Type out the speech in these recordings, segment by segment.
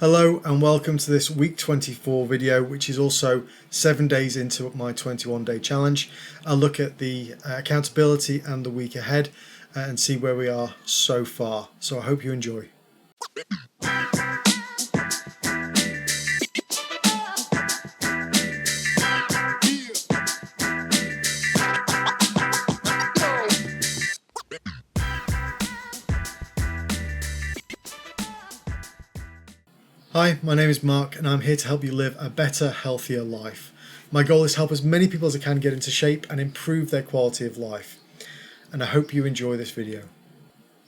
Hello and welcome to this week 24 video, which is also 7 days into my 21-day challenge. I'll look at the accountability and the week ahead and see where we are so far. So I hope you enjoy. Hi, my name is Mark and I'm here to help you live a better, healthier life. My goal is to help as many people as I can get into shape and improve their quality of life. And I hope you enjoy this video.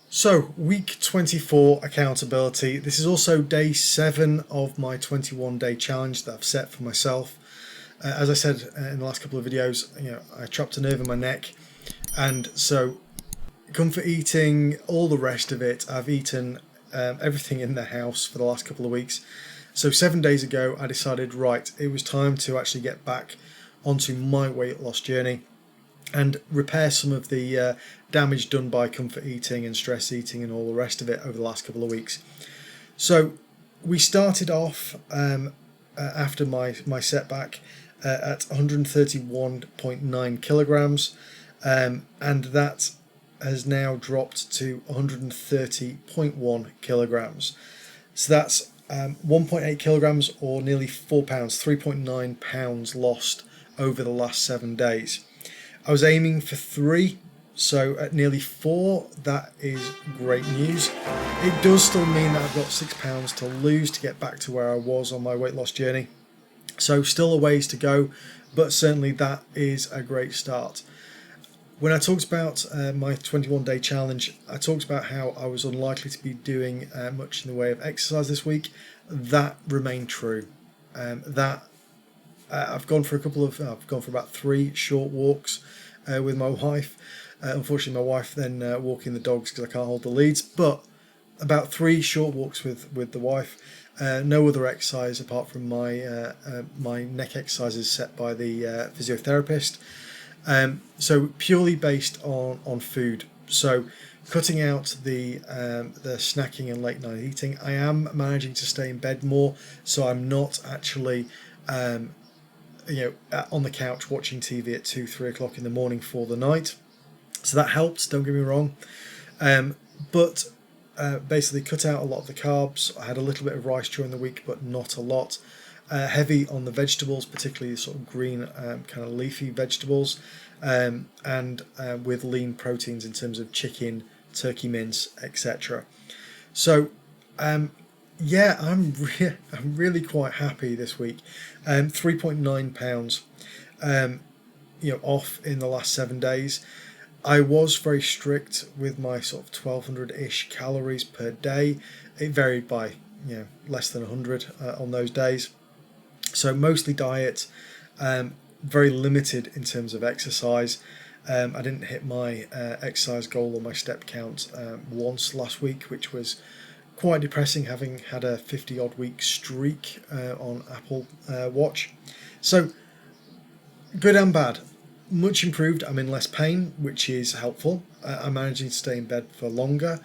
So, week 24 accountability. This is also day 7 of my 21-day challenge that I've set for myself. As I said in the last couple of videos, I chopped a nerve in my neck, and so comfort eating, all the rest of it, I've eaten everything in the house for the last couple of weeks. So 7 days ago I decided, right, it was time to actually get back onto my weight loss journey and repair some of the damage done by comfort eating and stress eating and all the rest of it over the last couple of weeks. So we started off after my setback at 131.9 kilograms, and that has now dropped to 130.1 kilograms. So that's 1.8 kilograms or nearly 4 pounds, 3.9 pounds lost over the last 7 days. I was aiming for 3, so at nearly 4, that is great news. It does still mean that I've got 6 pounds to lose to get back to where I was on my weight loss journey. So still a ways to go, but certainly that is a great start. When I talked about my 21-day challenge, I talked about how I was unlikely to be doing much in the way of exercise this week. That remained true. I've gone for about 3 short walks with my wife. Unfortunately, my wife then walking the dogs because I can't hold the leads. But about 3 short walks with the wife. No other exercise apart from my my neck exercises set by the physiotherapist. So purely based on food. So cutting out the snacking and late night eating. I am managing to stay in bed more, so I'm not actually on the couch watching TV at 2-3 o'clock in the morning for the night. So that helps, don't get me wrong. But basically cut out a lot of the carbs. I had a little bit of rice during the week, but not a lot. Heavy on the vegetables, particularly the sort of green kind of leafy vegetables, and with lean proteins in terms of chicken, turkey mince, etc. So I'm really quite happy this week. 3.9 pounds off in the last 7 days. I was very strict with my sort of 1200-ish calories per day. It varied by less than 100 on those days. So mostly diet, very limited in terms of exercise. I didn't hit my exercise goal or my step count once last week, which was quite depressing, having had a 50-odd week streak on Apple Watch. So good and bad. Much improved. I'm in less pain, which is helpful. I'm managing to stay in bed for longer,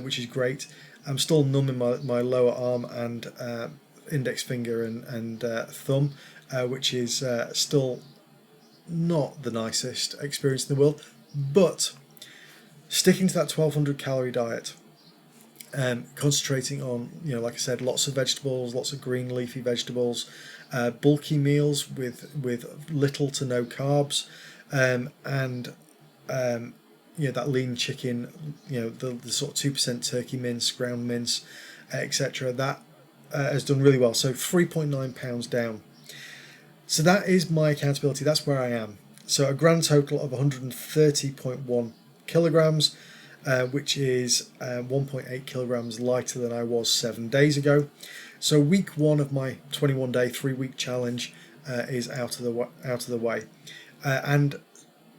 which is great. I'm still numb in my lower arm and index finger and thumb, which is still not the nicest experience in the world, but sticking to that 1200 calorie diet, concentrating on, like I said, lots of vegetables, lots of green leafy vegetables, bulky meals with little to no carbs, and that lean chicken, the sort of 2% turkey mince, ground mince, etc. That has done really well. So 3.9 pounds down. So that is my accountability. That's where I am. So a grand total of 130.1 kilograms, which is 1.8 kilograms lighter than I was 7 days ago. So week 1 of my 21-day 3-week challenge is out of the way, and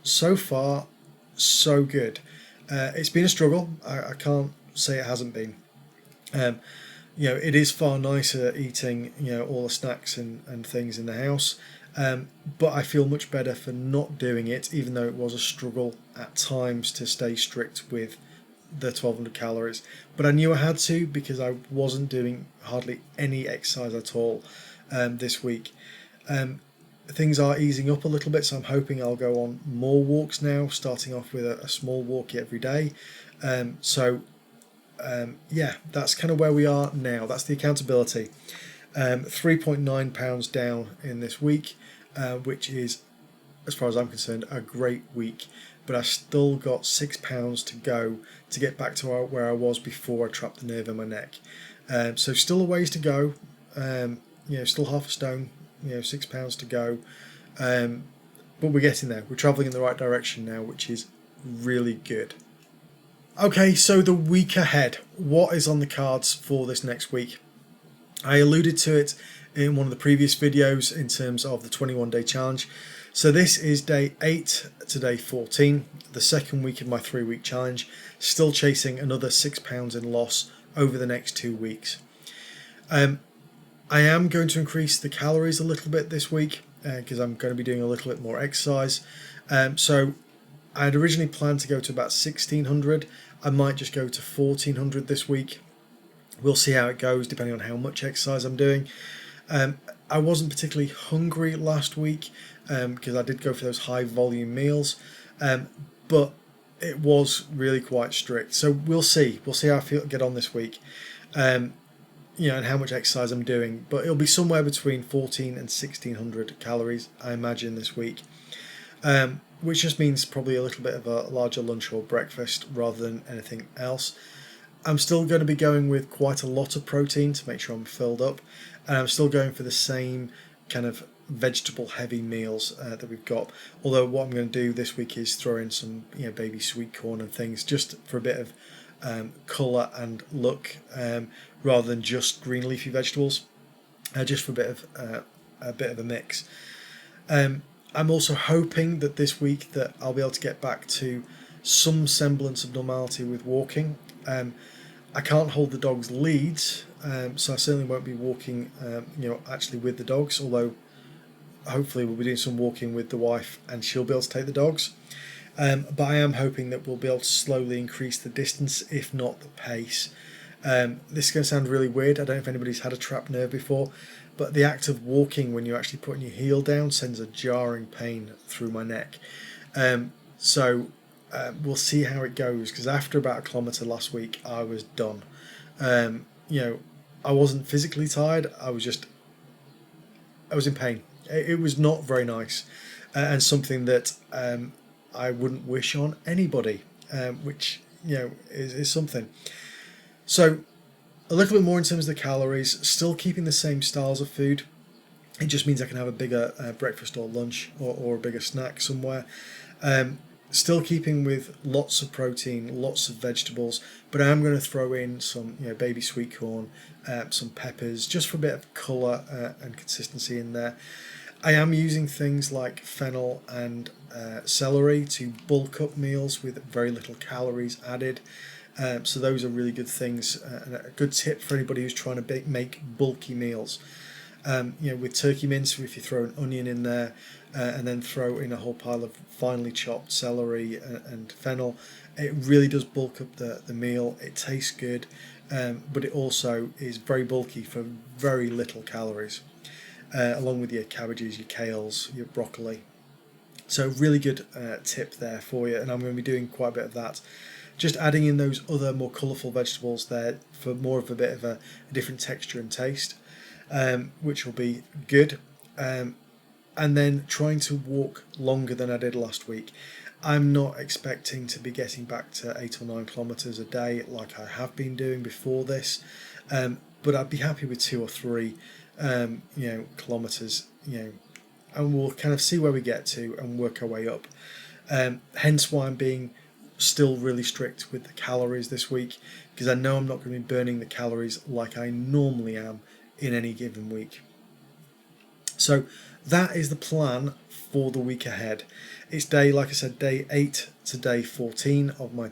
so far so good. It's been a struggle. I can't say it hasn't been. It is far nicer eating, all the snacks and things in the house. But I feel much better for not doing it, even though it was a struggle at times to stay strict with the 1200 calories, but I knew I had to because I wasn't doing hardly any exercise at all this week. Things are easing up a little bit, so I'm hoping I'll go on more walks now, starting off with a small walk every day. Yeah, that's kind of where we are now. That's the accountability. 3.9 pounds down in this week, which is, as far as I'm concerned, a great week. But I still got 6 pounds to go to get back to where I was before I trapped the nerve in my neck. So still a ways to go. Still half a stone. 6 pounds to go. But we're getting there. We're travelling in the right direction now, which is really good. Okay, so the week ahead. What is on the cards for this next week? I alluded to it in one of the previous videos in terms of the 21-day challenge. So this is day 8 to day 14, the second week of my 3-week challenge, still chasing another 6 pounds in loss over the next 2 weeks. I am going to increase the calories a little bit this week because I'm going to be doing a little bit more exercise. So I had originally planned to go to about 1600. I might just go to 1400 this week. We'll see how it goes depending on how much exercise I'm doing. I wasn't particularly hungry last week because I did go for those high volume meals, but it was really quite strict. So we'll see. We'll see how I get on this week, and how much exercise I'm doing. But it'll be somewhere between 14 and 1600 calories, I imagine, this week, which just means probably a little bit of a larger lunch or breakfast rather than anything else. I'm still going to be going with quite a lot of protein to make sure I'm filled up, and I'm still going for the same kind of vegetable heavy meals that we've got. Although what I'm going to do this week is throw in some baby sweet corn and things just for a bit of colour and look, rather than just green leafy vegetables, just for a bit of a mix. I'm also hoping that this week that I'll be able to get back to some semblance of normality with walking. I can't hold the dog's leads, so I certainly won't be walking, actually with the dogs, although hopefully we'll be doing some walking with the wife and she'll be able to take the dogs. But I am hoping that we'll be able to slowly increase the distance, if not the pace. This is going to sound really weird. I don't know if anybody's had a trapped nerve before, but the act of walking when you're actually putting your heel down sends a jarring pain through my neck. We'll see how it goes, because after about 1 kilometre last week, I was done. I wasn't physically tired. I was in pain. It was not very nice, and something that I wouldn't wish on anybody, which is something. So a little bit more in terms of the calories, still keeping the same styles of food. It just means I can have a bigger breakfast or lunch or a bigger snack somewhere. Still keeping with lots of protein, lots of vegetables, but I am going to throw in some baby sweet corn, some peppers, just for a bit of colour and consistency in there. I am using things like fennel and celery to bulk up meals with very little calories added. So those are really good things, and a good tip for anybody who's trying to make bulky meals. With turkey mince, if you throw an onion in there and then throw in a whole pile of finely chopped celery and fennel, it really does bulk up the meal. It tastes good, but it also is very bulky for very little calories, along with your cabbages, your kales, your broccoli. So really good tip there for you, and I'm going to be doing quite a bit of that. Just adding in those other more colourful vegetables there for more of a bit of a different texture and taste. Which will be good, and then trying to walk longer than I did last week. I'm not expecting to be getting back to 8 or 9 kilometres a day like I have been doing before this, but I'd be happy with 2 or 3 kilometres, and we'll kind of see where we get to and work our way up. Hence why I'm being still really strict with the calories this week, because I know I'm not going to be burning the calories like I normally am in any given week. So that is the plan for the week ahead. It's like I said, day 8 to day 14 of my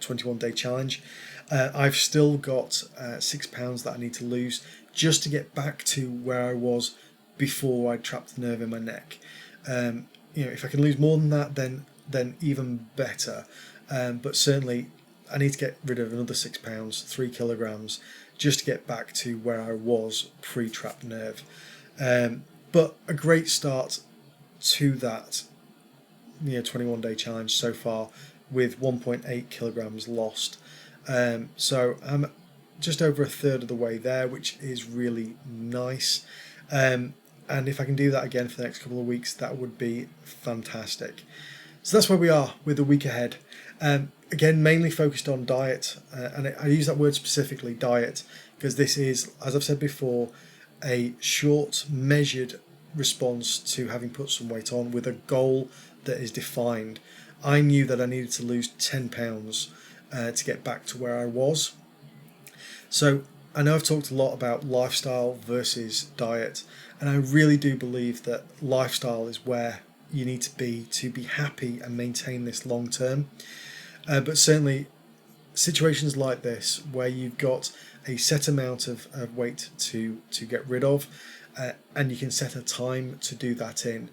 21-day challenge. I've still got 6 pounds that I need to lose just to get back to where I was before I trapped the nerve in my neck. If I can lose more than that, then even better. But certainly I need to get rid of another 6 pounds, 3 kilograms, just to get back to where I was pre-trapped nerve. But a great start to that 21-day challenge so far, with 1.8 kilograms lost. So I'm just over a third of the way there, which is really nice. And if I can do that again for the next couple of weeks, that would be fantastic. So that's where we are with the week ahead. Again, mainly focused on diet, and I use that word specifically, diet, because this is, as I've said before, a short, measured response to having put some weight on with a goal that is defined. I knew that I needed to lose 10 pounds to get back to where I was. So I know I've talked a lot about lifestyle versus diet, and I really do believe that lifestyle is where you need to be happy and maintain this long term. But certainly situations like this, where you've got a set amount of weight to get rid of, and you can set a time to do that in.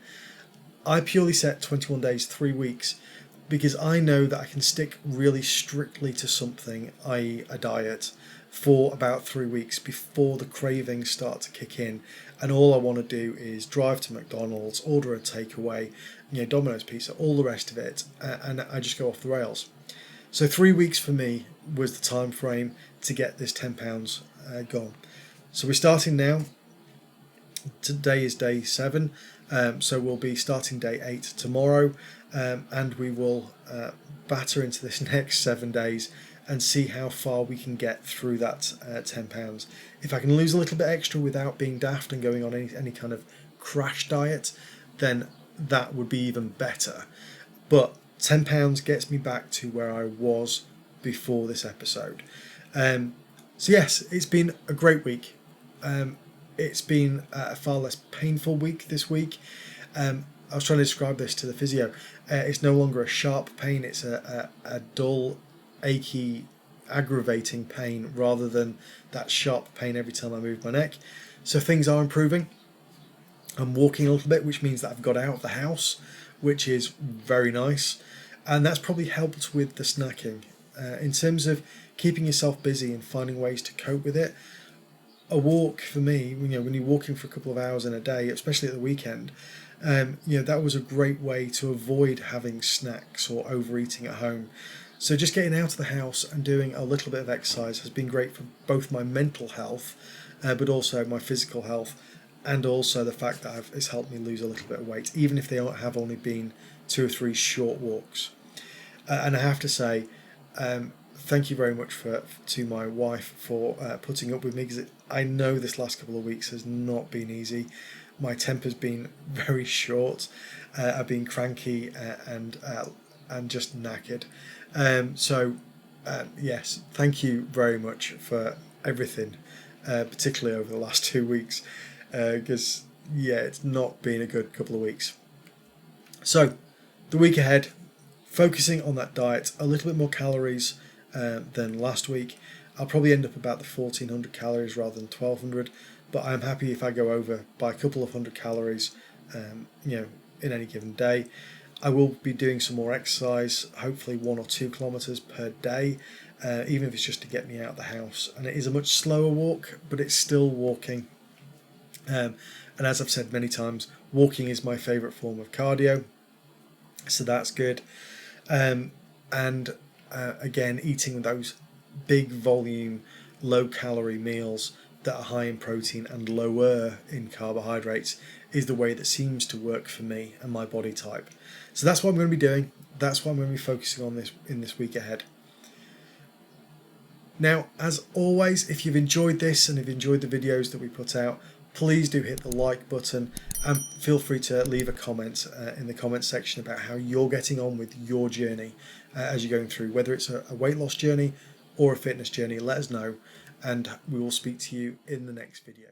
I purely set 21 days, 3 weeks, because I know that I can stick really strictly to something, i.e. a diet, for about 3 weeks before the cravings start to kick in, and all I want to do is drive to McDonald's, order a takeaway, Domino's pizza, all the rest of it, and I just go off the rails. So 3 weeks for me was the time frame to get this 10 pounds gone. So we're starting now. Today is day 7, so we'll be starting day 8 tomorrow, and we will batter into this next 7 days and see how far we can get through that 10 pounds. If I can lose a little bit extra without being daft and going on any kind of crash diet, then that would be even better. But 10 pounds gets me back to where I was before this episode. So yes, it's been a great week. It's been a far less painful week this week. I was trying to describe this to the physio. It's no longer a sharp pain, it's a dull, achy, aggravating pain rather than that sharp pain every time I move my neck. So things are improving. I'm walking a little bit, which means that I've got out of the house, which is very nice. And that's probably helped with the snacking. In terms of keeping yourself busy and finding ways to cope with it, a walk for me, when you're walking for a couple of hours in a day, especially at the weekend, that was a great way to avoid having snacks or overeating at home. So just getting out of the house and doing a little bit of exercise has been great for both my mental health, but also my physical health, and also the fact that it's helped me lose a little bit of weight, even if they have only been 2 or 3 short walks. And I have to say, thank you very much to my wife for putting up with me, because I know this last couple of weeks has not been easy. My temper's been very short. I've been cranky and just knackered. Yes, thank you very much for everything, particularly over the last 2 weeks, because it's not been a good couple of weeks. So the week ahead, focusing on that diet, a little bit more calories than last week. I'll probably end up about the 1400 calories rather than 1200, but I'm happy if I go over by a couple of hundred calories in any given day. I will be doing some more exercise, hopefully 1 or 2 kilometers per day, even if it's just to get me out of the house. And it is a much slower walk, but it's still walking. And as I've said many times, walking is my favourite form of cardio, so that's good. Again, eating those big volume, low calorie meals that are high in protein and lower in carbohydrates is the way that seems to work for me and my body type. So that's what I'm going to be doing. That's what I'm going to be focusing on in this week ahead. Now, as always, if you've enjoyed this and if you've enjoyed the videos that we put out, please do hit the like button and feel free to leave a comment in the comment section about how you're getting on with your journey as you're going through, whether it's a weight loss journey or a fitness journey. Let us know, and we will speak to you in the next video.